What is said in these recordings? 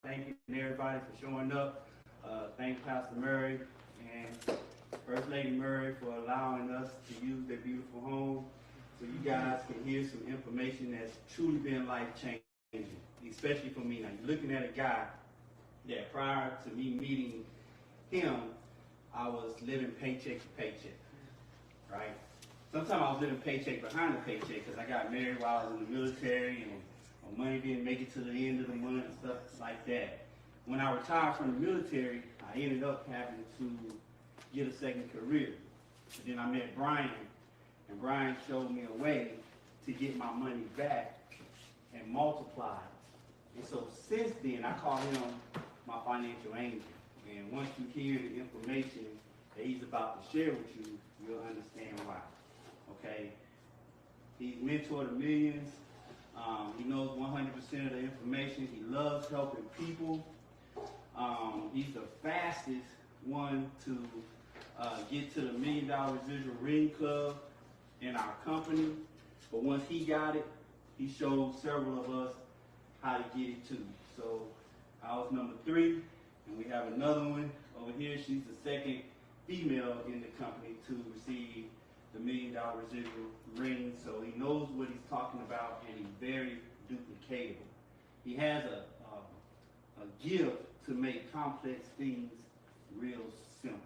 thanking everybody for showing up. Thank Pastor Murray and First Lady Murray for allowing us to use their beautiful home so you guys can hear some information that's truly been life-changing, especially for me. Now, you're looking at a guy that prior to me meeting him, I was living paycheck to paycheck, right? Sometimes I was living paycheck behind the paycheck because I got married while I was in the military and my money didn't make it to the end of the month and stuff like that. When I retired from the military, I ended up having to get a second career. But then I met Brian, and Brian showed me a way to get my money back and multiply it. And so since then, I call him my financial angel. And once you hear the information that he's about to share with you, you'll understand why. Okay? He's mentored millions. He knows 100% of the information. He loves helping people. He's the fastest one to get to the $1 Million Residual Ring Club in our company. But once he got it, he showed several of us how to get it too. So I was number 3, and we have another one over here. She's the second female in the company to receive the $1 Million Residual Ring. So he knows what he's talking about, and he's very duplicatable. He has a gift to make complex things real simple.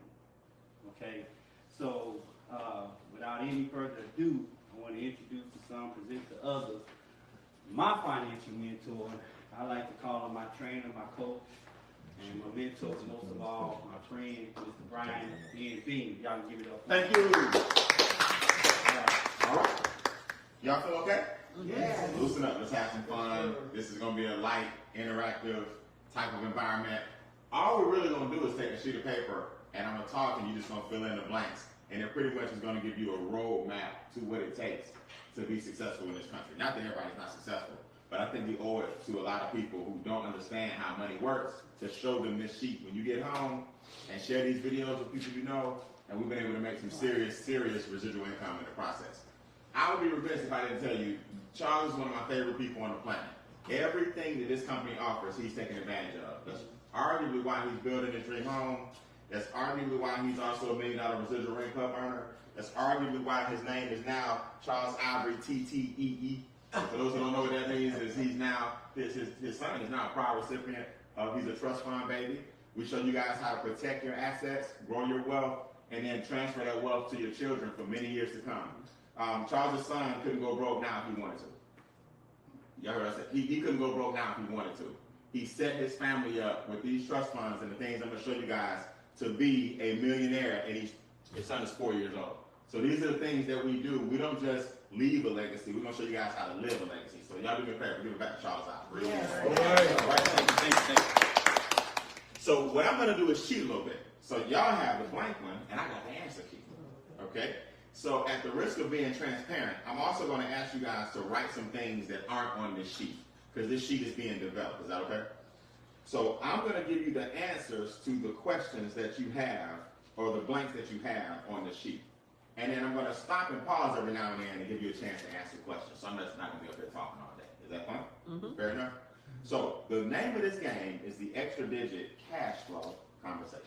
Okay, so without any further ado, I want to introduce to some, present to others, my financial mentor. I like to call him my trainer, my coach, and my mentor, most of all, my friend, Mr. Brian Bean. Y'all can give it up. Thank you. All right. Y'all feel okay? Yeah. Loosen up. Let's have some fun. This is going to be a light, interactive type of environment. All we're really going to do is take a sheet of paper, and I'm going to talk, and you're just going to fill in the blanks. And it pretty much is going to give you a roadmap to what it takes to be successful in this country. Not that everybody's not successful, but I think we owe it to a lot of people who don't understand how money works to show them this sheet. When you get home and share these videos with people you know, and we've been able to make some serious residual income in the process. I would be remiss if I didn't tell you, Charles is one of my favorite people on the planet. Everything that this company offers, he's taking advantage of. That's arguably why he's building his dream home. That's arguably why he's also a $1 Million Residual Ring Club earner. That's arguably why his name is now Charles Ivory TTEE. For those who don't know what that means, is he's now, his son is now a proud recipient of, he's a trust fund baby. We show you guys how to protect your assets, grow your wealth, and then transfer that wealth to your children for many years to come. Charles' son couldn't go broke now if he wanted to. Y'all heard what I said? He couldn't go broke now if he wanted to. He set his family up with these trust funds and the things I'm going to show you guys to be a millionaire, and his son is 4 years old. So these are the things that we do. We don't just leave a legacy. We're going to show you guys how to live a legacy. So y'all do me a favor, give it back to Charles out. Really? Yeah. All right. Thank you. So what I'm going to do is cheat a little bit. So y'all have the blank one, and I got the answer key. Okay? So at the risk of being transparent, I'm also going to ask you guys to write some things that aren't on this sheet, because this sheet is being developed. Is that okay? So I'm going to give you the answers to the questions that you have, or the blanks that you have on the sheet. And then I'm going to stop and pause every now and then to give you a chance to answer questions. So I'm just not going to be up here talking all day. Is that fine? Mm-hmm. Fair enough? So the name of this game is the extra digit cash flow conversation.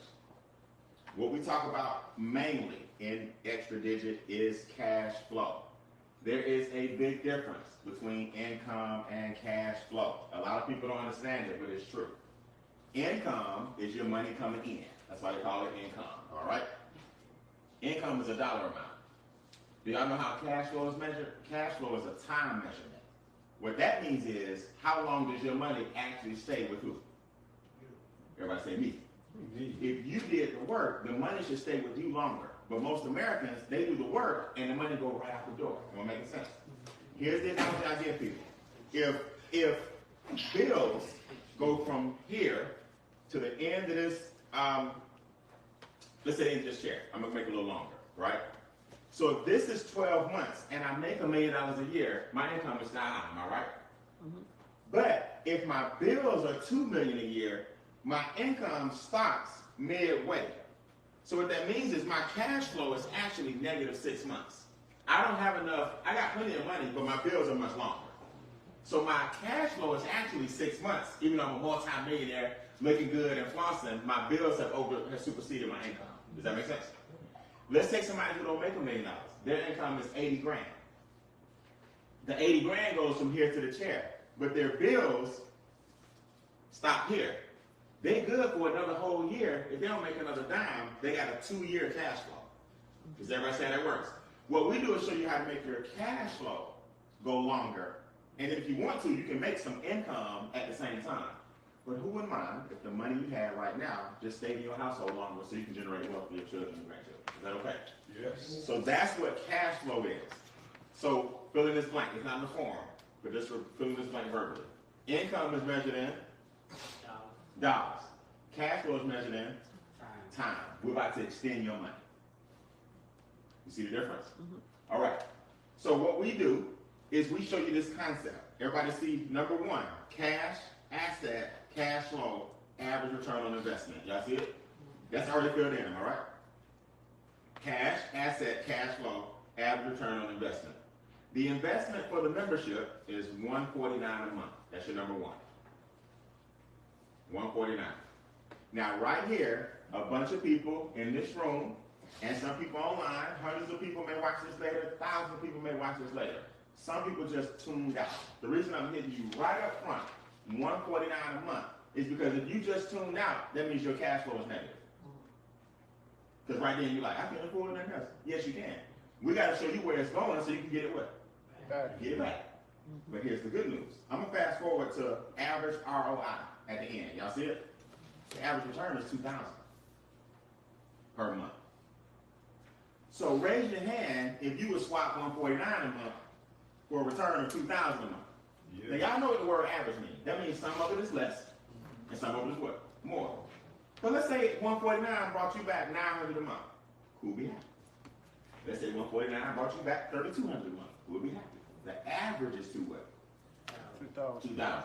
What we talk about mainly in extra digit is cash flow. There is a big difference between income and cash flow. A lot of people don't understand it, but it's true. Income is your money coming in. That's why they call it income, all right? Income is a dollar amount. Do y'all know how cash flow is measured? Cash flow is a time measurement. What that means is, how long does your money actually stay with who? Everybody say me. If you did the work, the money should stay with you longer. But most Americans, they do the work and the money goes right out the door. Am I making sense? Here's the analogy I give people. If bills go from here to the end of this, let's say in this chair, I'm gonna make it a little longer, right? So if this is 12 months and I make $1 million a year, my income is not high, am I right? Mm-hmm. But if my bills are $2 million a year, my income stops midway. So what that means is my cash flow is actually negative 6 months. I don't have enough, I got plenty of money, but my bills are much longer. So my cash flow is actually 6 months. Even though I'm a multi-millionaire, looking good and flossing, my bills have superseded my income. Does that make sense? Let's take somebody who don't make $1 million. Their income is 80 grand. The 80 grand goes from here to the chair, but their bills stop here. They good for another whole year. If they don't make another dime, they got a 2-year cash flow. Does everybody say that works? What we do is show you how to make your cash flow go longer. And if you want to, you can make some income at the same time. But who wouldn't mind if the money you have right now just stayed in your household longer so you can generate wealth for your children and grandchildren? Is that okay? Yes. So that's what cash flow is. So fill in this blank. It's not in the form, but just fill in this blank verbally. Income is measured in dollars. Cash flow is measured in time. We're about to extend your money. You see the difference? All right. So what we do is we show you this concept. Everybody see number 1, cash, asset, cash flow, average return on investment. Y'all see it? That's already filled in, all right? Cash, asset, cash flow, average return on investment. The investment for the membership is $149 a month. That's your number 1. $149. Now right here, a bunch of people in this room, and some people online, hundreds of people may watch this later, thousands of people may watch this later. Some people just tuned out. The reason I'm hitting you right up front, $149 a month, is because if you just tuned out, that means your cash flow is negative. Because right then you're like, I can't afford that. Yes, you can. We got to show you where it's going so you can get it what? Back. Get it back. But here's the good news. I'm going to fast forward to average ROI at the end. Y'all see it? The average return is $2,000 per month. So raise your hand if you would swap $149 a month for a return of $2,000 a month. Yeah. Now y'all know what the word average means. That means some of it is less and some of it is what? More. But let's say $149 brought you back $900 a month. Who would be happy? Let's say $149 brought you back $3,200 a month. Who would be happy? The average is what? 2,000. $2,000.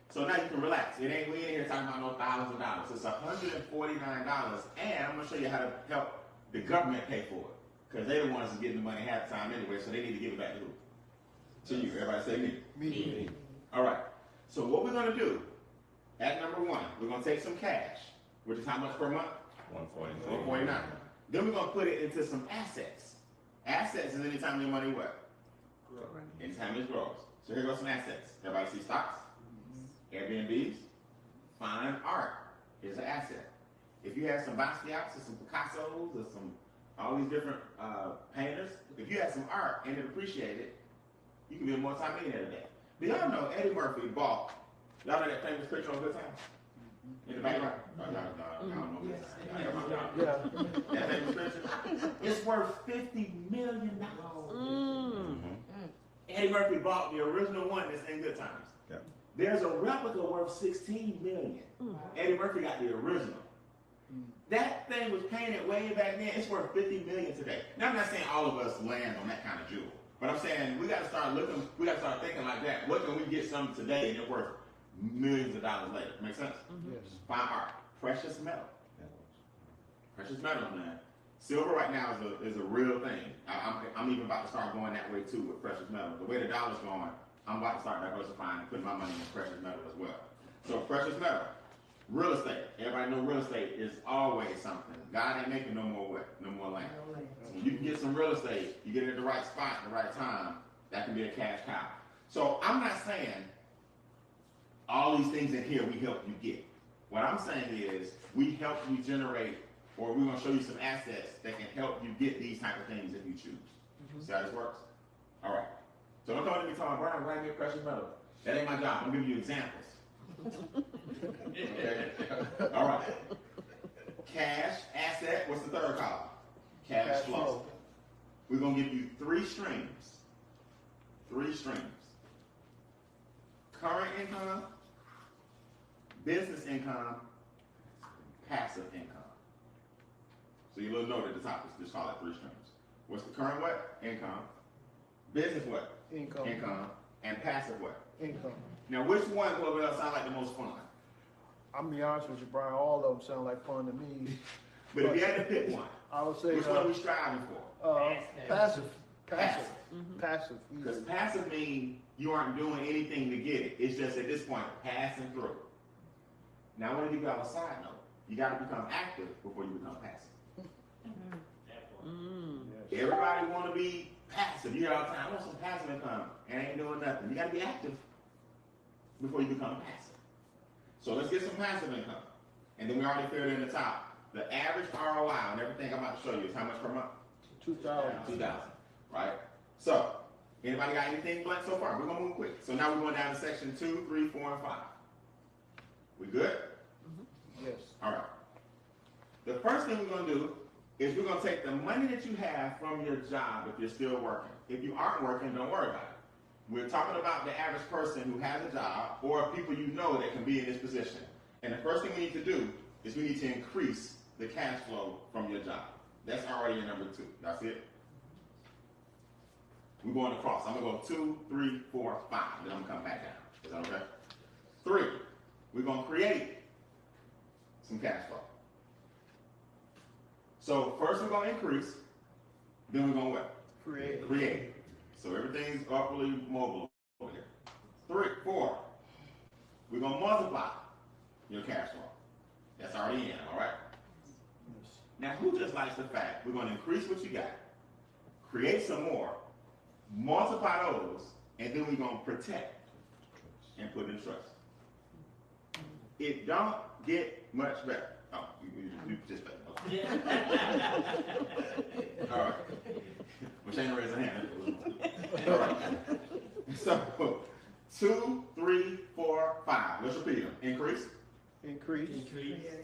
So now you can relax. We ain't here talking about no thousands of dollars. It's $149, and I'm gonna show you how to help the government pay for it. Because they're the ones who getting the money half the time anyway, so they need to give it back to who? To you. Everybody say me. Me. All right. So what we're gonna do, at number 1, we're gonna take some cash, which is how much per month? $149. Then we're gonna put it into some assets. Assets is anytime your money what? Anytime it grows. So here goes some assets. Everybody see stocks? Airbnbs? Fine art is an asset. If you have some Basquiat's or some Picasso's or some all these different painters, if you have some art and it appreciated, you can be a multi-millionaire today. Do y'all know Eddie Murphy bought, y'all know that famous picture on Good Times? In the background? Oh, y'all don't know Good Times. Yeah. That famous picture? It's worth $50 million. Eddie Murphy bought the original one that's in Good Times. Yep. There's a replica worth $16 million. Eddie Murphy got the original. That thing was painted way back then. It's worth $50 million today. Now I'm not saying all of us land on that kind of jewel, but I'm saying we got to start looking. We got to start thinking like that. What can we get something today and it's worth millions of dollars later? Make sense? Yes. Fine art, precious metal. Precious metal, man. Silver right now is a real thing. I'm even about to start going that way too with precious metal. The way the dollar's going, I'm about to start diversifying and putting my money in precious metal as well. So precious metal, real estate. Everybody know real estate is always something. God ain't making no more what? No more land. So when you can get some real estate, you get it at the right spot at the right time, that can be a cash cow. So I'm not saying all these things in here we help you get. What I'm saying is we help you generate, or we're going to show you some assets that can help you get these type of things if you choose. See how this works? All right. So don't come to me talking, Brian, write me a precious metal. That ain't my job. I'm giving you examples. Okay. All right. Cash, asset, what's the third column? Cash flow. We're going to give you 3 streams. 3 streams. Current income, business income, passive income. So your little note at the top is just call it 3 streams. What's the current what? Income. Business what? Income. Income. And passive what? Income. Now which one will sound like the most fun? I'm gonna be honest with you, Brian. All of them sound like fun to me. But if you had to pick one, I would say which one are we striving for? passive. Passive. Passive. Because Easy. passive means you aren't doing anything to get it. It's just at this point passing through. Now, I want to give you all a side note. You got to become active before you become passive. Yes. Everybody want to be passive. You hear all the time, I want some passive income, and ain't doing nothing. You got to be active before you become passive. So let's get some passive income. And then we already filled in the top. The average ROI on everything I'm about to show you is how much per month? 2,000. 2,000, right? So, anybody got anything blank so far? We're going to move quick. So now we're going down to section 2, 3, 4, and 5. We good? Yes. All right. The first thing we're going to do is we're going to take the money that you have from your job if you're still working. If you aren't working, don't worry about it. We're talking about the average person who has a job or people you know that can be in this position. And the first thing we need to do is we need to increase the cash flow from your job. That's already in number 2. That's it. We're going across. I'm going to go 2, 3, 4, 5. Then I'm going to come back down. Is that okay? 3. We're going to create some cash flow. So first we're going to increase. Then we're going to what? Create. So everything's upwardly mobile over here. 3, 4. We're going to multiply your cash flow. That's already in, all right? Yes. Now, who just likes the fact we're going to increase what you got, create some more, multiply those, and then we're going to protect and put in trust. It don't get much better. Oh, you participate. Okay. All right. Michelle raised her hand. All right. So, 2, 3, 4, 5. Let's repeat them. Increase.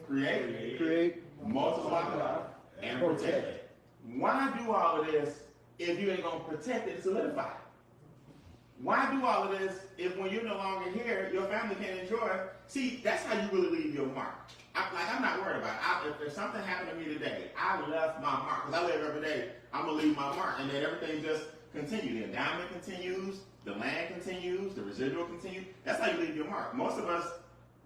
Create. Multiply. And protect. Why do all of this if you ain't going to protect it and solidify it? Why do all of this if when you're no longer here, your family can't enjoy it? See, that's how you really leave your mark. I'm not worried about it. If something happened to me today, I left my mark. Because I live every day, I'm going to leave my mark. And then everything just continues. The endowment continues, the land continues, the residual continues. That's how you leave your mark. Most of us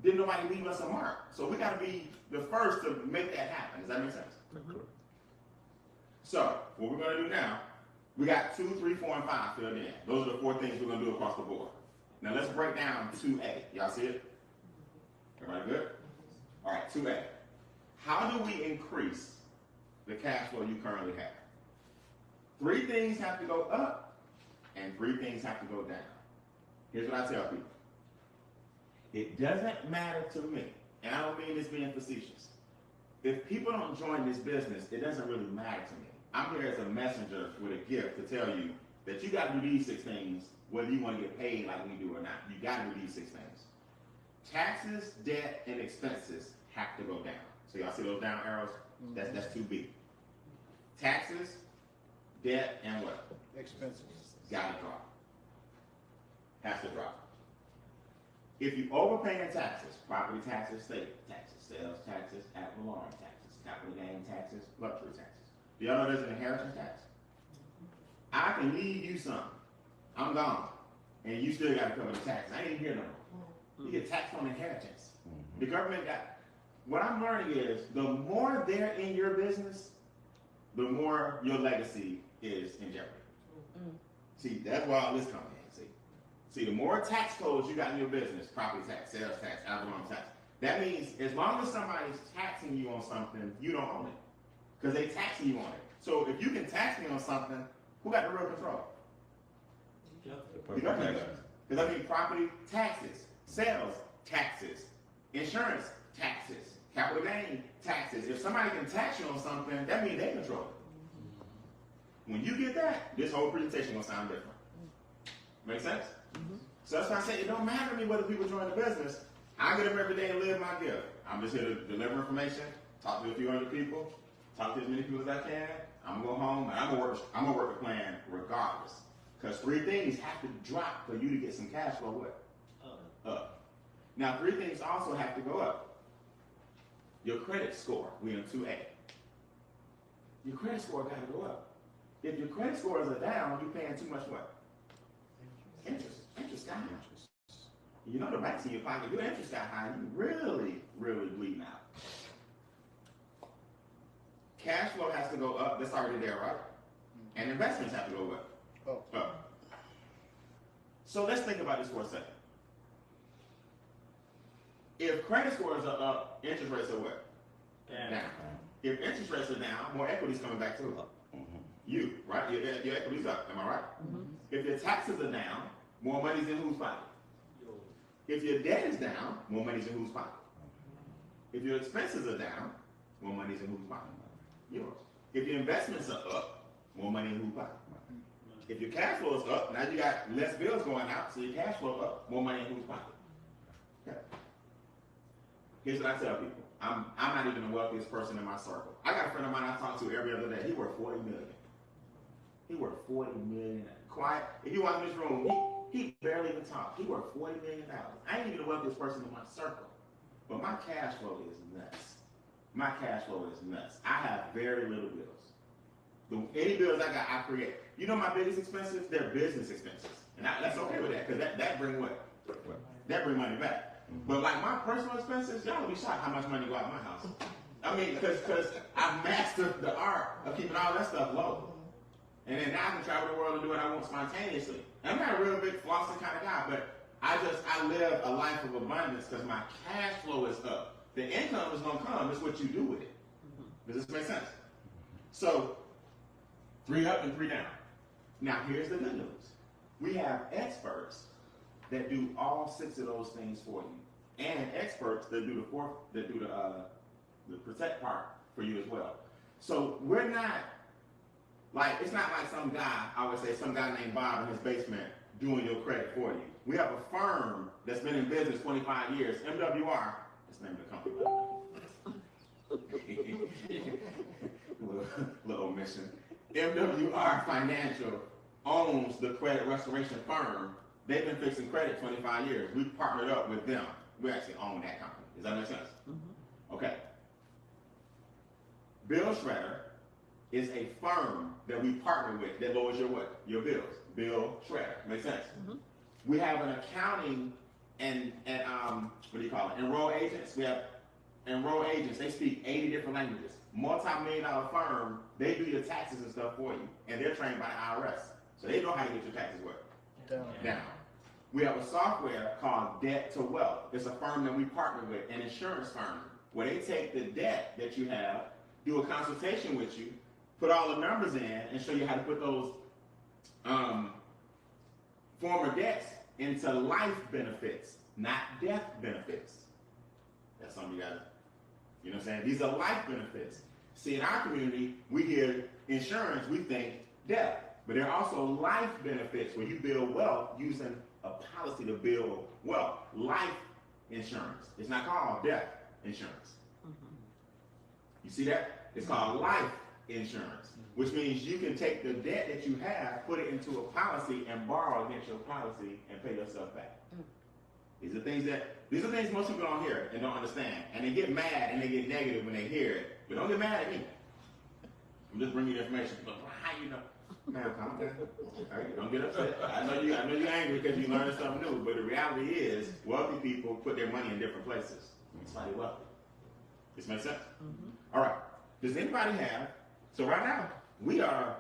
didn't nobody leave us a mark. So we got to be the first to make that happen. Does that make sense? Mm-hmm. So what we're going to do now, we got 2, 3, 4, and 5 filled in. Those are the 4 things we're going to do across the board. Now let's break down 2A. Y'all see it? Everybody good? All right, 2A. How do we increase the cash flow you currently have? 3 things have to go up, and 3 things have to go down. Here's what I tell people. It doesn't matter to me, and I don't mean this being facetious. If people don't join this business, it doesn't really matter to me. I'm here as a messenger with a gift to tell you that you got to do these 6 things, whether you want to get paid like we do or not. You got to do these 6 things. Taxes, debt, and expenses have to go down. So y'all see those down arrows? That's 2B. Taxes, debt, and what? Expenses. Gotta drop. Has to drop. If you overpay in taxes, property taxes, state taxes, sales taxes, ad valorem taxes, capital gain taxes, luxury taxes. Do y'all know there's an inheritance tax? I can leave you something. I'm gone. And you still got to cover the taxes. I ain't here no more. You get taxed on inheritance. The government got, what I'm learning is the more they're in your business, the more your legacy is in jeopardy. See, that's where all this comes in. See, the more tax codes you got in your business, property tax, sales tax, ad valorem tax, that means as long as somebody's taxing you on something, you don't own it. Because they taxing you on it. So if you can tax me on something, who got the real control? The government does. Because I mean property taxes, sales taxes, insurance taxes, capital gain taxes. If somebody can tax you on something, that means they control it. When you get that, this whole presentation will sound different. Make sense? So that's why I say it don't matter to me whether people join the business. I get up every day and live my gift. I'm just here to deliver information, talk to a few hundred people, talk to as many people as I can. I'm gonna go home and I'm gonna work the plan regardless. Because 3 things have to drop for you to get some cash flow what? Up. Now 3 things also have to go up. Your credit score, we in 2A. Your credit score gotta go up. If your credit scores are down, you're paying too much what? Interest. Interest got high. You know the bank's in your pocket. Your interest got high. You really, really bleeding out. Cash flow has to go up. That's already there, right? And investments have to go up. Up. So let's think about this for a second. If credit scores are up, interest rates are what? Down. If interest rates are down, more equity is coming back to you, right? Your equity's up, am I right? If your taxes are down, more money's in whose pocket? If your debt is down, more money's in whose pocket? If your expenses are down, more money's in whose pocket? Yours. If your investments are up, more money in whose pocket? If your cash flow is up, now you got less bills going out, so your cash flow up, more money in whose pocket? Okay. Here's what I tell people. I'm not even the wealthiest person in my circle. I got a friend of mine I talk to every other day. He worth $40 million. He worth $40 million. Quiet. If you walk in this room, he barely even talk. He worth $40 million. I ain't even the wealthiest person in my circle. But my cash flow is nuts. My cash flow is nuts. I have very little bills. Any bills I got, I create. You know my biggest expenses? They're business expenses. And that's okay with that, because that bring what? That bring money back. But like my personal expenses, y'all will be shocked how much money go out of my house. I mean, because I've mastered the art of keeping all that stuff low. And then now I can travel the world and do what I want spontaneously. I'm not a real big flossing kind of guy, but I live a life of abundance because my cash flow is up. The income is going to come. It's what you do with it. Does this make sense? So, 3 up and 3 down. Now, here's the good news. We have experts that do all 6 of those things for you, and experts that do the protect part for you as well. So we're not like, it's not like some guy, I would say some guy named Bob in his basement doing your credit for you. We have a firm that's been in business 25 years, MWR, that's the name of the company. little omission. MWR Financial owns the credit restoration firm. They've been fixing credit 25 years. We partnered up with them. We actually own that company. Does that make sense? Okay. Bill Shredder is a firm that we partner with that lowers your what? Your bills. Bill Shredder. Make sense? We have an accounting and what do you call it? Enroll agents. We have enroll agents. They speak 80 different languages. Multi-million-dollar firm. They do your taxes and stuff for you, and they're trained by the IRS, so they know how to get your taxes what? Down. We have a software called Debt to Wealth. It's a firm that we partner with, an insurance firm, where they take the debt that you have, do a consultation with you, put all the numbers in, and show you how to put those former debts into life benefits, not death benefits. That's something you gotta, you know what I'm saying? These are life benefits. See, in our community, we hear insurance, we think death. But there are also life benefits where you build wealth using a policy to build wealth. Life insurance. It's not called death insurance. You see that? It's called life insurance, which means you can take the debt that you have, put it into a policy, and borrow against your policy and pay yourself back. These are things most people don't hear and don't understand. And they get mad and they get negative when they hear it. But don't get mad at me. I'm just bringing you the information. But how you know? Man, calm down. All right, don't get upset. I know you're angry because you learned something new, but the reality is wealthy people put their money in different places. That's why they're wealthy. This makes sense? All right. Does anybody have, so right now, we are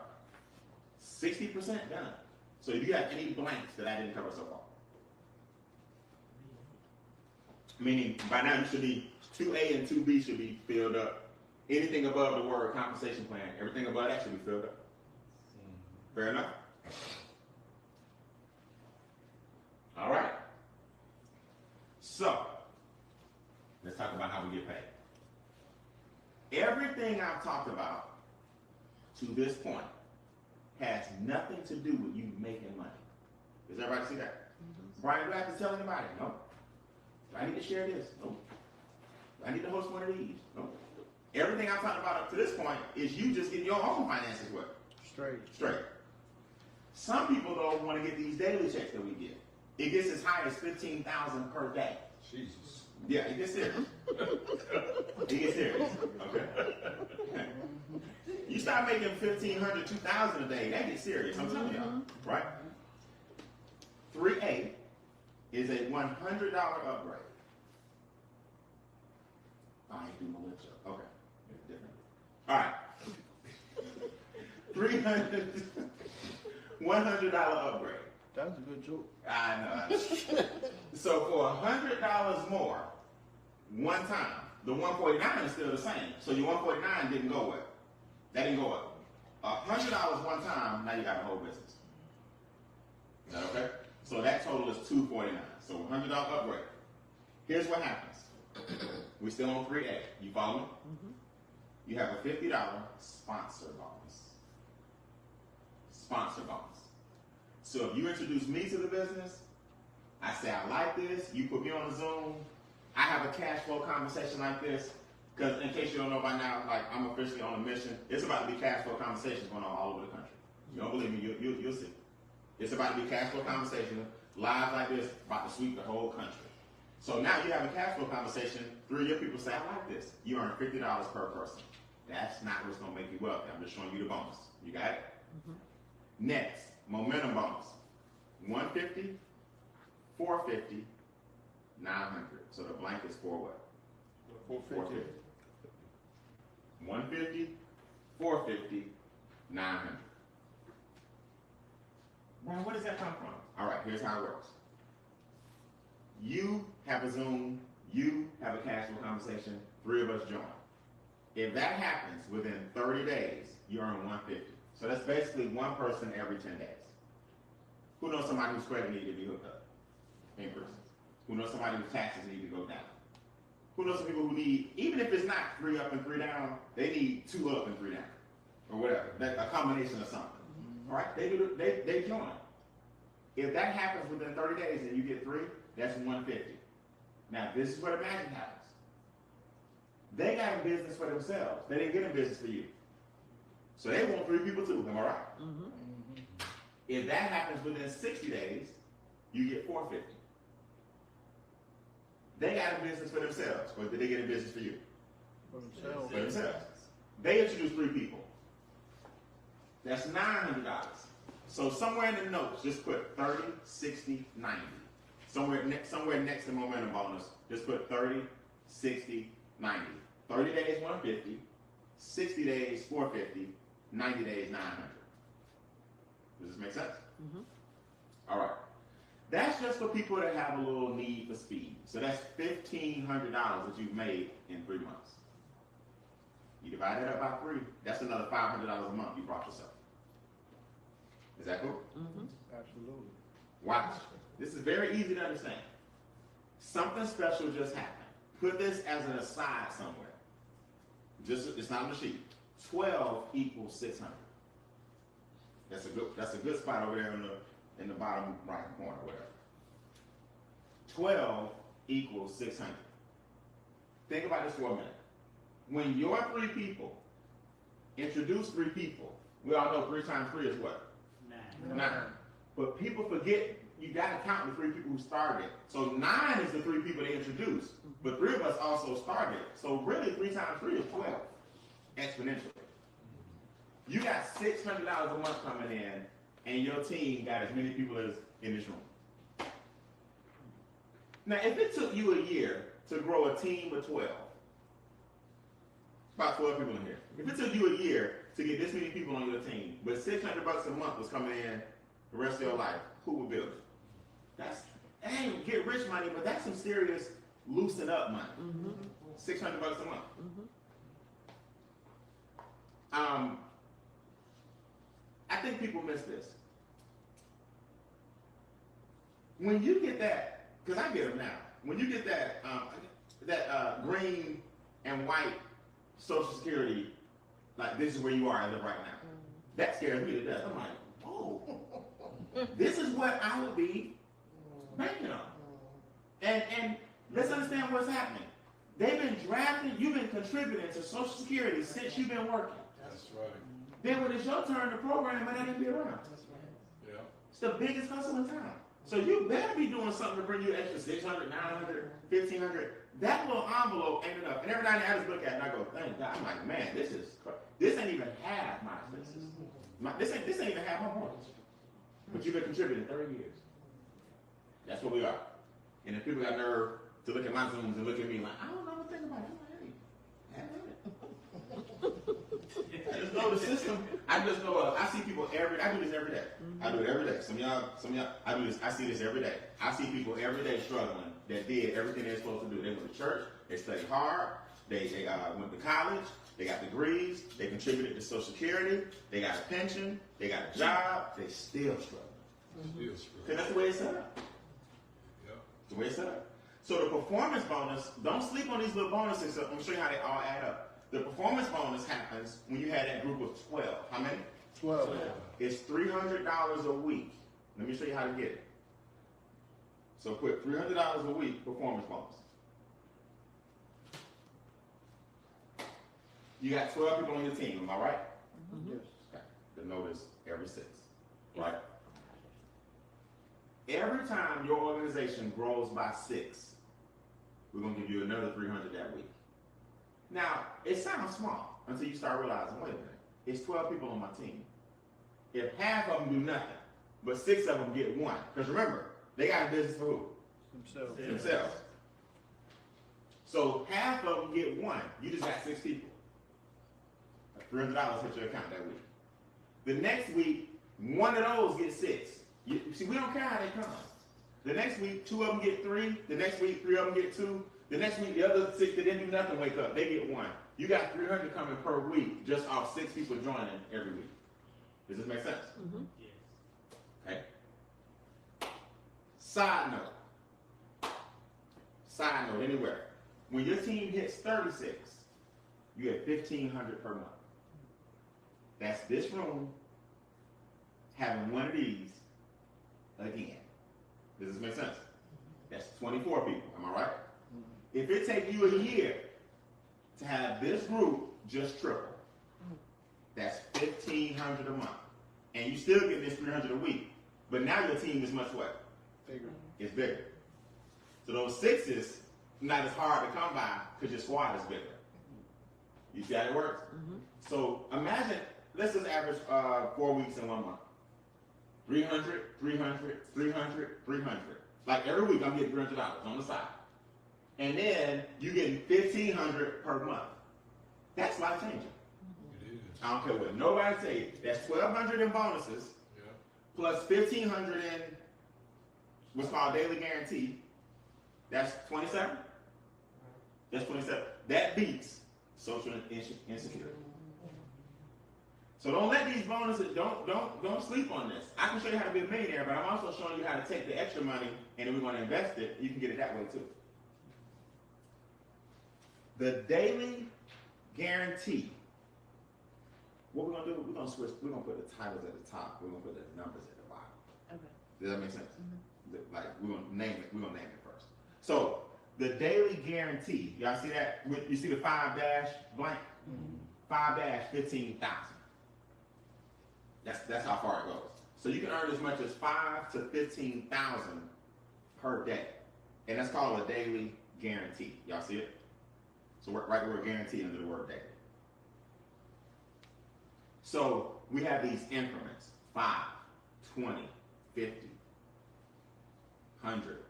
60% done. So do you have any blanks that I didn't cover so far? Meaning, by now you should be, 2A and 2B should be filled up. Anything above the word compensation plan, everything above that should be filled up. Fair enough? All right. So, let's talk about how we get paid. Everything I've talked about to this point has nothing to do with you making money. Does everybody see that? Brian, do I have to tell anybody? No. Do I need to share this? No. Do I need to host one of these? No. Everything I've talked about up to this point is you just getting your own finances what? Straight. Some people though want to get these daily checks that we get. It gets as high as $15,000 per day. Jesus. Yeah, it gets serious. It gets serious. Okay. You start making $1,500, $2,000 a day, that gets serious. I'm telling y'all, right? 3A is a $100 upgrade. I ain't do my lip show. Okay, it's different. All right. $100 upgrade. That's a good joke. I know. So for $100 more, one time, the 149 is still the same. So your 149 didn't go up. That didn't go up. $100 one time, now you got a whole business. Is that okay? So that total is $249. So $100 upgrade. Here's what happens. We're still on 3A. You follow me? Mm-hmm. You have a $50 sponsor bonus. Sponsor bonus. So if you introduce me to the business, I say I like this, you put me on the Zoom, I have a cash flow conversation like this, because in case you don't know by now, like I'm officially on a mission. It's about to be cash flow conversations going on all over the country. You don't believe me, you'll see. It's about to be cash flow conversation, live like this, about to sweep the whole country. So now you have a cash flow conversation, 3 of your people say, I like this. You earn $50 per person. That's not what's gonna make you wealthy. I'm just showing you the bonus. You got it? Mm-hmm. Next, momentum bonus. 150, 450, 900. So the blank is for what? 450. 150, 450, 900. Now, where does that come from? All right, here's how it works. You have a Zoom, you have a cash flow conversation, 3 of us join. If that happens within 30 days, you earn 150. So that's basically one person every 10 days. Who knows somebody whose credit need to be hooked up? Increases. Who knows somebody whose taxes need to go down? Who knows some people who need, even if it's not 3 up and 3 down, they need 2 up and 3 down, or whatever. That's a combination of something. All right, they join. If that happens within 30 days and you get 3, that's 150. Now this is where the magic happens. They got a business for themselves. They didn't get a business for you. So they want 3 people too. Am I right? Mm-hmm. If that happens within 60 days, you get 450. They got a business for themselves, or did they get a business for you? For themselves. For themselves. They introduced 3 people. That's $900. So somewhere in the notes, just put 30, 60, 90. Somewhere next to momentum bonus, just put 30, 60, 90. 30 days, 150. 60 days, 450. 90 days, 900. Does this make sense? Mm-hmm. All right. That's just for people that have a little need for speed. So that's $1,500 that you've made in 3 months. You divide that up by 3, that's another $500 a month you brought yourself. Is that cool? Mm-hmm. Absolutely. Watch. This is very easy to understand. Something special just happened. Put this as an aside somewhere. It's not on the sheet. 12 equals 600. That's a good spot over there in the bottom right corner, whatever. 12 equals 600. Think about this for a minute. When your 3 people introduce 3 people, we all know 3 times 3 is what? 9. But people forget you got to count the 3 people who started. So 9 is the 3 people they introduced, but 3 of us also started. So really 3 times 3 is 12, exponentially. You got $600 a month coming in, and your team got as many people as in this room. Now, if it took you a year to grow a team of 12, about 12 people in here. If it took you a year to get this many people on your team, but $600 a month was coming in the rest of your life, who would build it? That ain't get rich money, but that's some serious loosen up money. Mm-hmm. $600 a month. Mm-hmm. I think people miss this. When you get that, because I get them now. When you get that green and white Social Security, like this is where you are as of right now. That scares me to death. I'm like, oh, this is what I would be banking on. And let's understand what's happening. They've been drafting, you've been contributing to Social Security since you've been working. That's right. Then when it's your turn to program, it might not even be around. Yeah. It's the biggest hustle in town. So you better be doing something to bring you extra 600, 900, 1,500. That little envelope ain't enough. And every night I just look at it and I go, thank God. I'm like, man, this ain't even half my expenses. This ain't even half my mortgage. But you've been contributing 30 years. That's what we are. And if people got nerve to look at my Zooms and look at me like, I don't know what to think about it. I'm like, hey, I just know the system. I just know, I see people I do this every day. I do it every day. Some of y'all, I do this. I see this every day. I see people every day struggling that did everything they're supposed to do. They went to church, they studied hard, they went to college, they got degrees, they contributed to Social Security, they got a pension, they got a job, they still struggling. Because that's the way it's set up. The way it's set up. So the performance bonus, don't sleep on these little bonuses. So I'm going to show you how they all add up. The performance bonus happens when you have that group of 12. How many? 12. It's $300 a week. Let me show you how to get it. So put $300 a week performance bonus. You got 12 people on your team, am I right? Yes. Okay. The notice every 6, right? Every time your organization grows by 6, we're going to give you another $300 that week. Now, it sounds small until you start realizing, wait a minute, it's 12 people on my team. If half of them do nothing, but 6 of them get 1, because remember, they got a business for who? Themselves. So half of them get 1. You just got 6 people. $300 hit your account that week. The next week, 1 of those gets 6. See, we don't care how they come. The next week, 2 of them get 3. The next week, 3 of them get 2. The next week, the other 6 that didn't do nothing wake up. They get 1. You got 300 coming per week just off 6 people joining every week. Does this make sense? Mm-hmm. Okay. Side note, anywhere. When your team hits 36, you get $1,500 per month. That's this room having one of these again. Does this make sense? That's 24 people, am I right? If it takes you a year to have this group just triple, that's $1,500 a month. And you still get this $300 a week. But now your team is much what? Bigger. It's bigger. So those 6s, not as hard to come by because your squad is bigger. You see how it works? So imagine, let's just average 4 weeks in 1 month. 300, 300, 300, 300. Like every week I'm getting $300 on the side. And then you're getting $1,500 per month. That's life changing. It is. I don't care what nobody say. That's $1,200 in bonuses, plus $1,500 in what's called daily guarantee. That's 27. That's 27. That beats social insecurity. So don't let these bonuses, don't sleep on this. I can show you how to be a millionaire, but I'm also showing you how to take the extra money and then we're going to invest it. You can get it that way too. The daily guarantee. What we're going to do, we're going to put the titles at the top. We're going to put the numbers at the bottom. Okay. Does that make sense? Like we're going to name it. We're going to name it first. So the daily guarantee. Y'all see that? You see the 5 dash blank? 5 dash 15,000. That's how far it goes. So you can earn as much as 5 to 15,000 per day, and that's called a daily guarantee. Y'all see it? So write the word guarantee under the word daily. So we have these increments: 5, 20, 50, 100,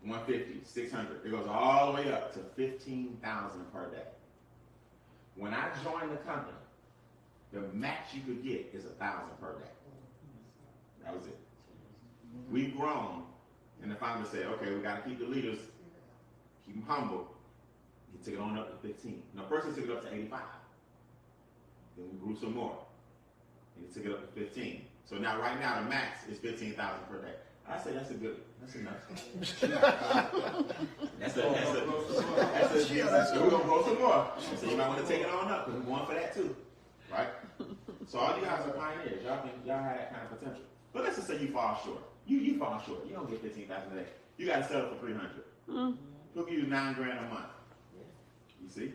150, 600. It goes all the way up to 15,000 per day. When I joined the company, the max you could get is 1,000 per day. That was it. We've grown, and the founder said, okay, we got to keep the leaders, keep them humble. He took it on up to 15. Now, first he took it up to 85. Then we grew some more. And he took it up to 15. So now, right now, the max is 15,000 per day. I say that's enough. That's we're gonna go some more. So you might want to take it on up because we're going for that too, right? So all you guys are pioneers. Y'all have that kind of potential. But let's just say you fall short. You fall short. You don't get 15,000 a day. You got to settle for 300. Who'll give you $9,000 a month? You see?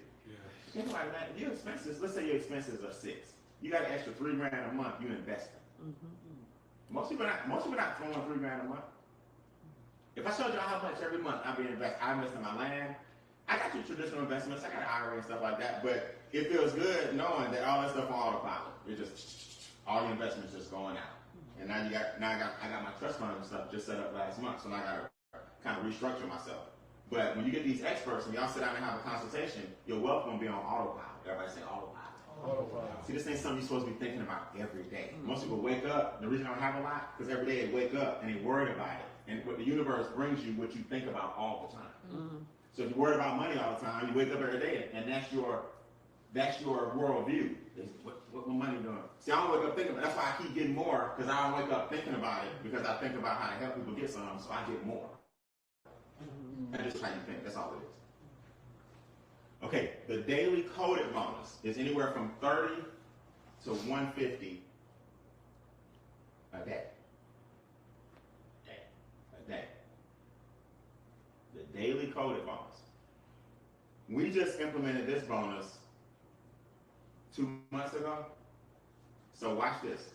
Think about that. Your expenses. Let's say your expenses are 6. You got an extra $3,000 a month. You invest in. Most people not throwing $3,000 a month. If I showed y'all how much every month I invest in my land. I got your traditional investments. I got an IRA and stuff like that. But it feels good knowing that all that stuff on autopilot. It's just all your investments just going out. And now I got my trust fund and stuff just set up last month. So now I got to kind of restructure myself. But when you get these experts and y'all sit down and have a consultation, your wealth won't be on autopilot. Everybody say autopilot. Autopilot. See, this ain't something you're supposed to be thinking about every day. Most people wake up, the reason I don't have a lot, because every day they wake up and they worry about it. And what the universe brings you, what you think about all the time. So if you worry about money all the time, you wake up every day, and that's your worldview. What money doing? See, I don't wake up thinking about it. That's why I keep getting more, because I don't wake up thinking about it, because I think about how to help people get some, so I get more. That's just how you think. That's all it is. Okay, the daily coded bonus is anywhere from 30 to 150 a day. A day. The daily coded bonus. We just implemented this bonus 2 months ago. So watch this.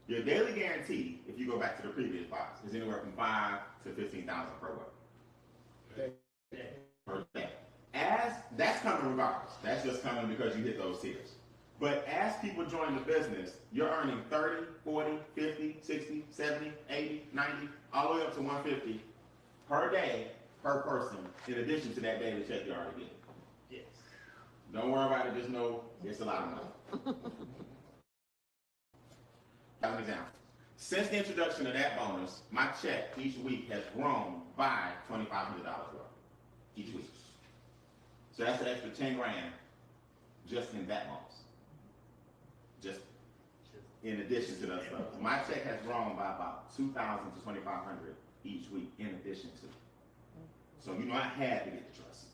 Your daily guarantee, if you go back to the previous box, is anywhere from 5 to 15,000 per week. Per day. As that's coming regardless. That's just coming because you hit those tiers. But as people join the business, you're earning 30, 40, 50, 60, 70, 80, 90, all the way up to 150 per day per person, in addition to that daily check you already get. Yes. Don't worry about it, just know it's a lot of money. Got an example. Since the introduction of that bonus, my check each week has grown by $2,500 worth each week. So that's an extra 10 grand just in that bonus. Just in addition to that stuff. My check has grown by about $2,000 to $2,500 each week in addition to. So you know I had to get the trust.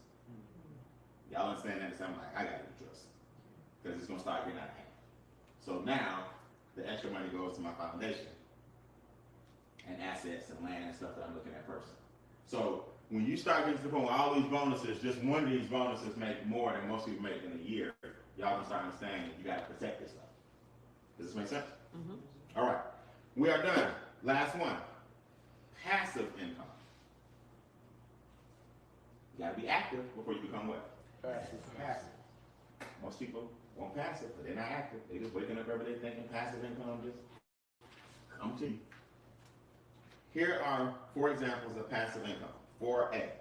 Y'all understand that? I'm like, I gotta get the trust. Because it's gonna start getting out of hand. So now the extra money goes to my foundation and assets and land and stuff that I'm looking at personally. So when you start getting to the point where all these bonuses, just one of these bonuses make more than most people make in a year, y'all gonna start understanding you gotta protect this stuff. Does this make sense? All right, we are done. Last one, passive income. You gotta be active before you become what? Passive. Most people want passive, but they're not active. They're just waking up every day thinking passive income just come to you. Here are 4 examples of passive income. 4A.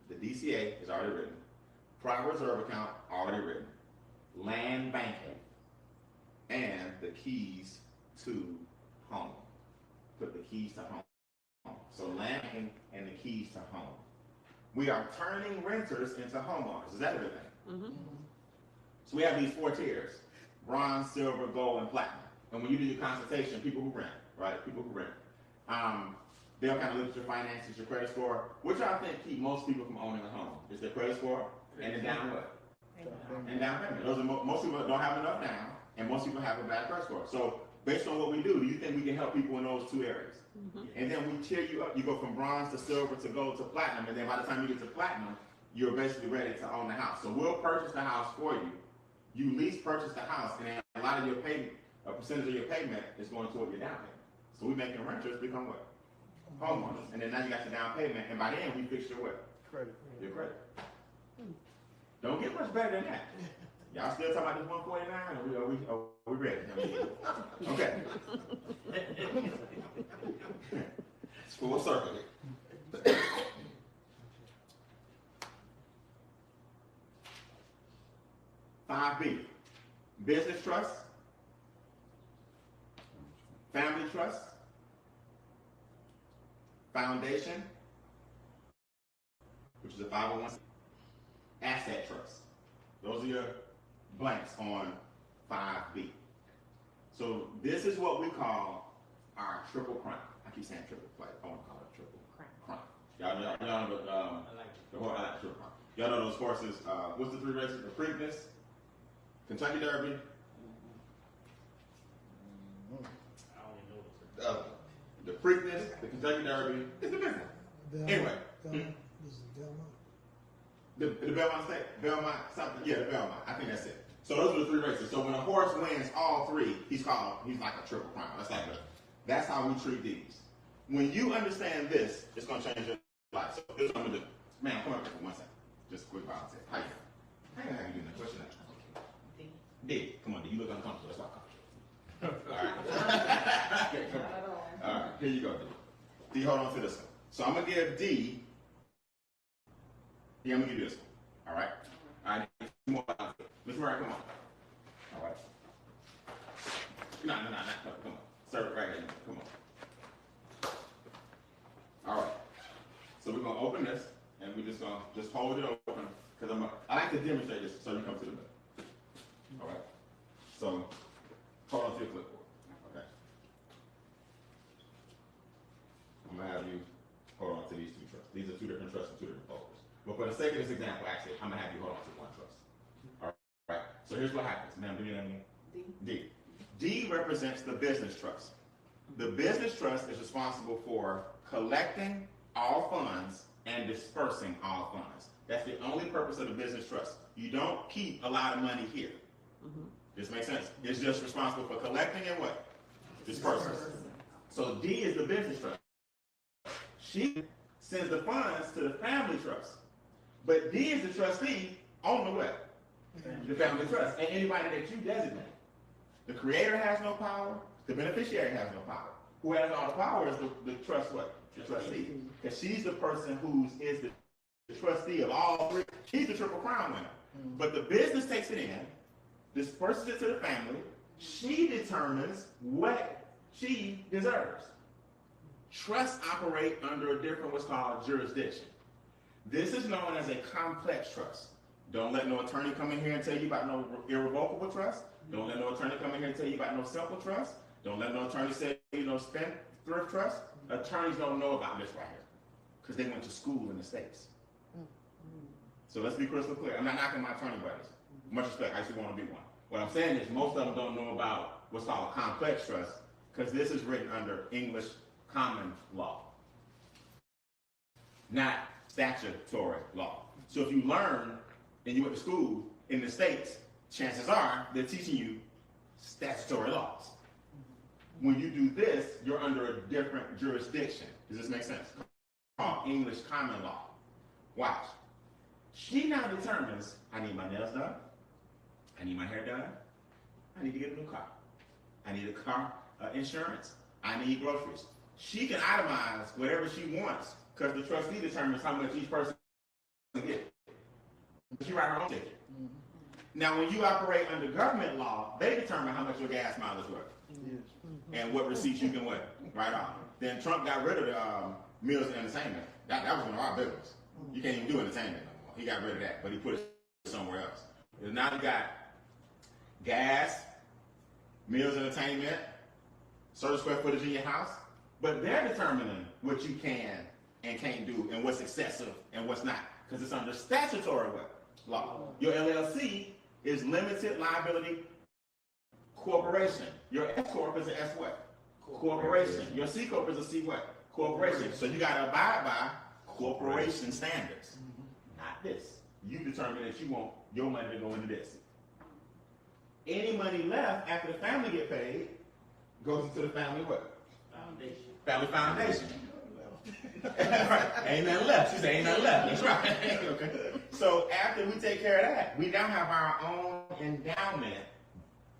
The DCA is already written. Private reserve account, already written. Land banking. And the keys to home. Put the keys to home. So land banking and the keys to home. We are turning renters into homeowners. Is that everything? So we have these 4 tiers. Bronze, silver, gold, and platinum. And when you do your consultation, people who rent, right? People who rent. They'll kind of look at your finances, your credit score. Which I think keep most people from owning a home is their credit score and the down what? And down payment. Those are most people don't have enough down, and most people have a bad credit score. So based on what we do you think we can help people in those 2 areas? And then we tier you up. You go from bronze to silver to gold to platinum, and then by the time you get to platinum, you're basically ready to own the house. So we'll purchase the house for you. You lease purchase the house, and then a lot of your payment, a percentage of your payment is going toward your down payment. So we're making renters become what? Homeowners. And then now you got your down payment, and by then we fix your what? Credit. Your credit. Don't get much better than that. Y'all still talking about this 149? Are we ready? Okay. It's full circle. 5B, business trust, family trust, foundation, which is a 501c, asset trust. Those are your blanks on 5B. So this is what we call our triple crime. I keep saying triple, but I want to call it triple crime. Y'all know I like triple crime. Y'all know those horses, what's the 3 races? The Preakness, Kentucky Derby. The Preakness, the Kentucky Derby, is the business. Anyway. The Belmont State? Belmont something? Yeah, the Belmont. I think that's it. So those are the 3 races. So when a horse wins all 3, he's like a triple crown. That's how we treat these. When you understand this, it's going to change your life. So this is what I'm going to do. Man, come up here for 1 second. Just a quick volunteer. How you doing? How you doing? What's your name? D. Come on, D. You look uncomfortable. That's why I'm comfortable. All right. Okay, come on. All right, here you go, D. D, hold on to this one. So I'm going to give D. I'm going to give you this one. All right? All right. Ms. Murray, come on. right? No, come on. Serve it right here. Come on. All right. So we're gonna open this, and we're just gonna hold it open, because I like to demonstrate this so you come to the middle. All right. So hold on to your clipboard. Okay. I'm gonna have you hold on to these two trusts. These are two different trusts and two different folders. But for the sake of this example, actually, I'm gonna have you hold on to one trust. All right. So here's what happens. Ma'am, do you know D? D represents the business trust. The business trust is responsible for collecting all funds and dispersing all funds. That's the only purpose of the business trust. You don't keep a lot of money here. This makes sense? It's just responsible for collecting and what? Dispersing. So D is the business trust. She sends the funds to the family trust. But D is the trustee on the what? The family trust. And anybody that you designate. The creator has no power. The beneficiary has no power. Who has all the power is the trust what? The trustee. Because she's the person who is the trustee of all three. She's the Triple Crown winner. But the business takes it in, disperses it to the family. She determines what she deserves. Trusts operate under a different what's called jurisdiction. This is known as a complex trust. Don't let no attorney come in here and tell you about no irrevocable trust. Don't let no attorney come in here and tell you about no simple trust. Don't let no attorney say spendthrift trust. Attorneys don't know about this right here because they went to school in the States. So let's be crystal clear. I'm not knocking my attorney buddies. Much respect, I actually want to be one. What I'm saying is most of them don't know about what's called a complex trust because this is written under English common law, not statutory law. So if you learn and you went to school in the States, chances are they're teaching you statutory laws. When you do this, you're under a different jurisdiction. Does this make sense? Called English common law. Watch. She now determines, I need my nails done, I need my hair done, I need to get a new car, I need a car insurance, I need groceries. She can itemize whatever she wants because the trustee determines how much each person gets. She writes her own ticket. Now, when you operate under government law, they determine how much your gas mileage is worth and what receipts you can write off. Then Trump got rid of the meals and entertainment. That was one of our bills. You can't even do entertainment no more. He got rid of that, but he put it somewhere else. And now you got gas, meals, entertainment, certain square footage in your house, but they're determining what you can and can't do and what's excessive and what's not, because it's under statutory law. Your LLC is limited liability corporation. Your S corp is an S what? Corporation. Your C corp is a C what? Corporation. So you got to abide by corporation standards, not this. You determine that you want your money to go into this. Any money left after the family get paid goes into the family what? Foundation. Family foundation. Right. Ain't nothing left. She said ain't nothing left. That's right. Okay. So after we take care of that, we now have our own endowment,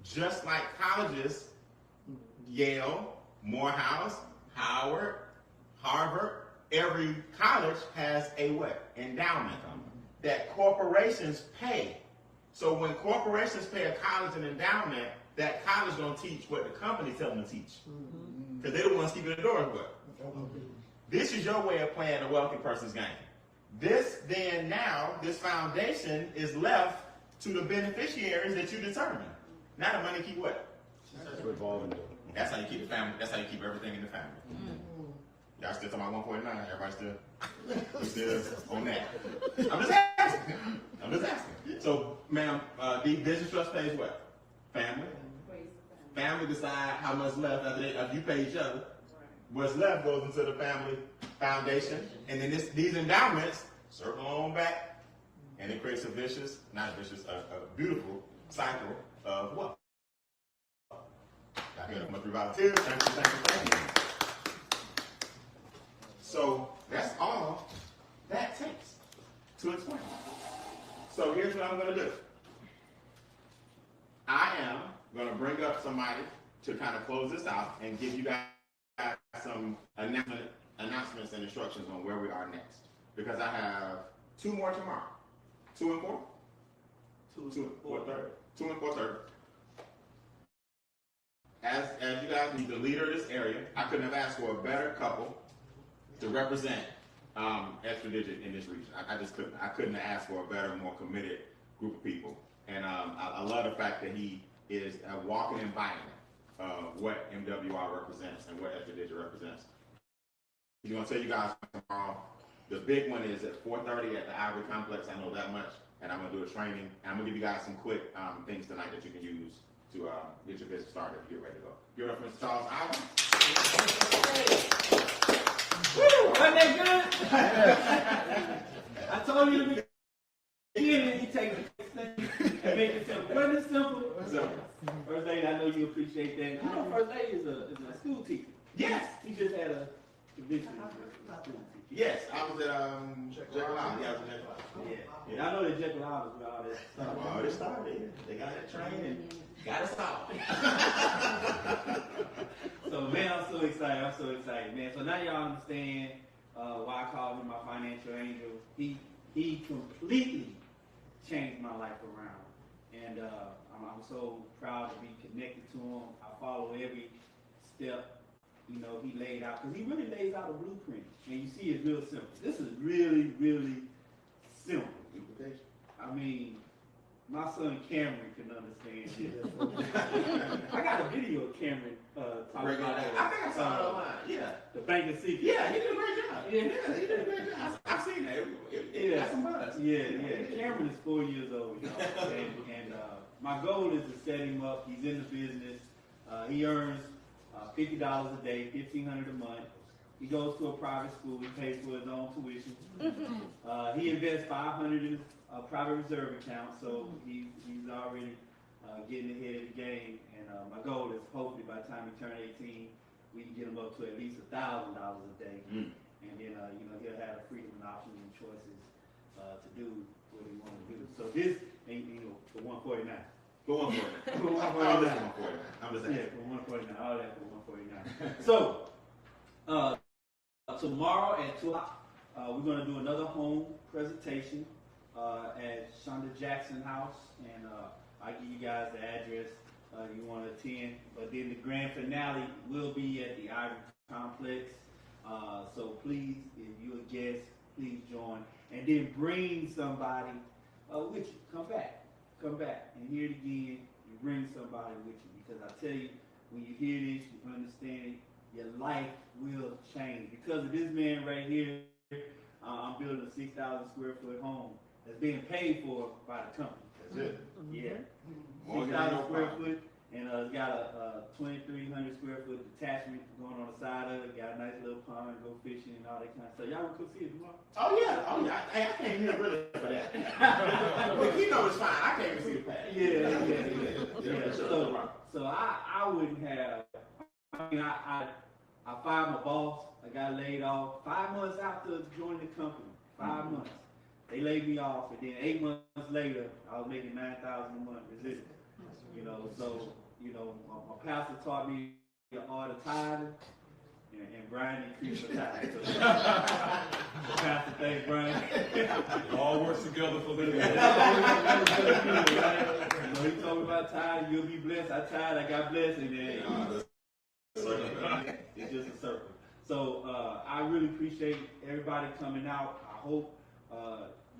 just like colleges, Yale, Morehouse, Howard, Harvard. Every college has a what? Endowment that corporations pay. So when corporations pay a college an endowment, that college don't teach what the company tell them to teach. Because they're the ones keeping the doors what? This is your way of playing a wealthy person's game. This foundation is left to the beneficiaries that you determine. Now the money keep what? Revolving. That's how you keep the family. That's how you keep everything in the family. Y'all still talking about 149? Everybody still on that? I'm just asking. So, ma'am, the business trust pays what? Family. Family decide how much left after you pay each other. What's left goes into the family foundation, and then these endowments circle on back, and it creates a beautiful cycle of wealth. I hear that much volunteers. Thank you. So that's all that takes to explain. So here's what I'm going to do. I am going to bring up somebody to kind of close this out and give you guys some announcements and instructions on where we are next. Because I have 2 more tomorrow. 2 and 4? 2 and 4:30. as you guys need the leader of this area, I couldn't have asked for a better couple to represent Extra Digit in this region. I just couldn't. I couldn't have asked for a better, more committed group of people. And I love the fact that he is a walking embodiment of what MWR represents and what Extra Digit represents. He's going to tell you guys tomorrow. The big one is at 4:30 at the Ivory Complex. I know that much. And I'm going to do a training. And I'm going to give you guys some quick things tonight that you can use to get your business started and get ready to go. Give it up for Mr. Charles Ivory. Woo! Wasn't that good? I told you to be beginning, you take the thing and make it simple. Wasn't it simple? First lady, I know you appreciate that. You know, first lady is a school teacher. Yes. He just had a conviction. Yes, I was at Jekyll Island. Yeah, I was at Jekyll Island. Yeah, I know that Jekyll Island was where all that stuff. Well, it started. They got that train and got us out. So man, I'm so excited. Man. So now y'all understand why I call him my financial angel. He completely changed my life around, and I'm so proud to be connected to him. I follow every step, you know, he laid out, because he really lays out a blueprint, and you see it's real simple. This is really, really simple. I mean, my son Cameron can understand this. I got a video of Cameron talking about that. I think I saw it online. Yeah. The Bank of Secrets. Yeah, he did a great job. Yeah, he did a great job. I've seen that. It got some buzz. Yeah. Cameron is 4 years old, y'all. and my goal is to set him up. He's in the business. He earns $50 a day, $1,500 a month. He goes to a private school. He pays for his own tuition. He invests $500 in a private reserve account, so he's already getting ahead of the game. And my goal is hopefully by the time he turns 18, we can get him up to at least $1,000 a day. And then he'll have freedom and options and choices to do what he wants to do. So this, for 149. Go on for it. For 149. I'm just saying. Yeah, for 149. All that for 149. So tomorrow at 2 o'clock, we're going to do another home presentation at Shonda Jackson House, and I'll give you guys the address you want to attend. But then the grand finale will be at the Ivory Complex. So please, if you're a guest, please join, and then bring somebody with you. Come back and hear it again. You bring somebody with you, because I tell you, when you hear this, you understand it, your life will change. Because of this man right here, I'm building a 6,000 square foot home that's being paid for by the company. That's it. Yeah. More 6,000 square foot, and it's got a 2,300 square foot detachment going on the side of it. Got a nice little pond, go fishing and all that kind of stuff. Y'all will come see it tomorrow. Oh yeah. Hey, I came here really for that. But you know it's fine. I came to see the pad. Yeah. So I wouldn't have. I mean, I fired my boss. I got laid off 5 months after joining the company. 5 months. They laid me off, and then 8 months later, I was making $9,000 a month. Residual. So my pastor taught me the art of tithing, and Brian increased the tithe. So, pastor, thanks, Brian. It all works together for the good. Right? He told me about tithing. You'll be blessed. I tithe. I got blessed, and then it's just a circle. So I really appreciate everybody coming out. I hope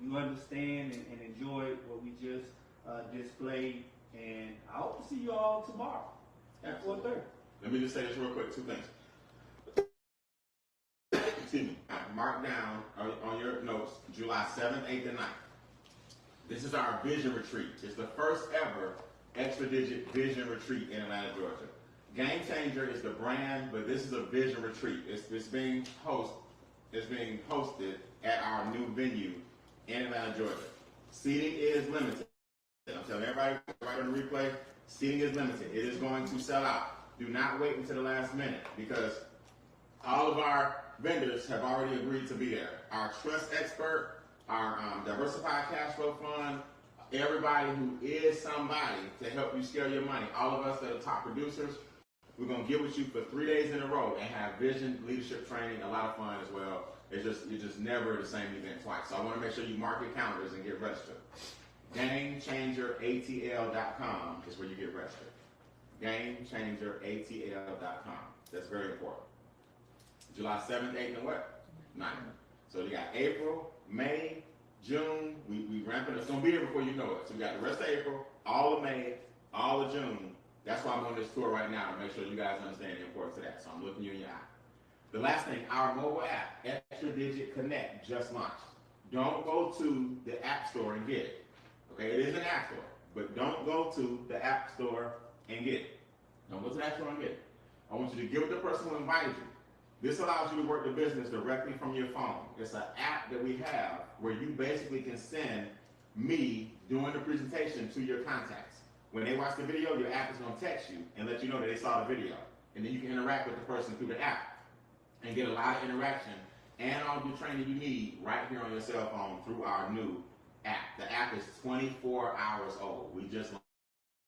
you understand and enjoy what we just displayed. And I hope to see you all tomorrow at 4:30. Let me just say this real quick, 2 things. Excuse me. Mark down on your notes, July 7th, 8th, and 9th. This is our vision retreat. It's the first ever Extra Digit Vision Retreat in Atlanta, Georgia. Game Changer is the brand, but this is a vision retreat. It's being hosted at our new venue in Atlanta, Georgia. Seating is limited. I'm telling everybody right on the replay, seating is limited. It is going to sell out. Do not wait until the last minute, because all of our vendors have already agreed to be there. Our trust expert, our diversified cash flow fund, everybody who is somebody to help you scale your money. All of us that are top producers, we're going to get with you for 3 days in a row and have vision, leadership training, a lot of fun as well. It's just never the same event twice. So I want to make sure you mark your calendars and get registered. GameChangerATL.com is where you get registered. GameChangerATL.com. That's very important. July 7th, 8th, and what? 9th. So you got April, May, June. We ramping up. It's going to be here before you know it. So we got the rest of April, all of May, all of June. That's why I'm on this tour right now to make sure you guys understand the importance of that. So I'm looking you in your eye. The last thing, our mobile app, Extra Digit Connect, just launched. Don't go to the App Store and get it. Okay, it is an App Store, but don't go to the App Store and get it. Don't go to the App Store and get it. I want you to give it to the person who invited you. This allows you to work the business directly from your phone. It's an app that we have where you basically can send me doing the presentation to your contacts. When they watch the video, your app is going to text you and let you know that they saw the video. And then you can interact with the person through the app and get a lot of interaction and all the training you need right here on your cell phone through our new app. The app is 24 hours old. We just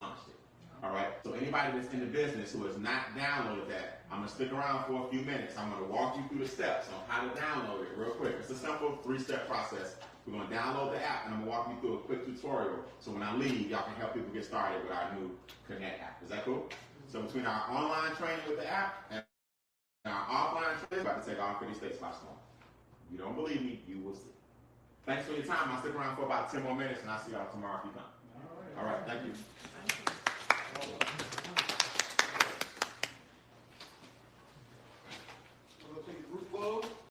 launched it. All right, so anybody that's in the business who has not downloaded that, I'm going to stick around for a few minutes. I'm going to walk you through the steps on how to download it real quick. It's a simple 3-step process. We're going to download the app, and I'm going to walk you through a quick tutorial so when I leave, y'all can help people get started with our new Connect app. Is that cool? So between our online training with the app and our offline training, we're about to take all 50 states by storm. If you don't believe me, you will see. Thanks for your time. I'll stick around for about 10 more minutes, and I'll see y'all tomorrow if you come. All right, thank you.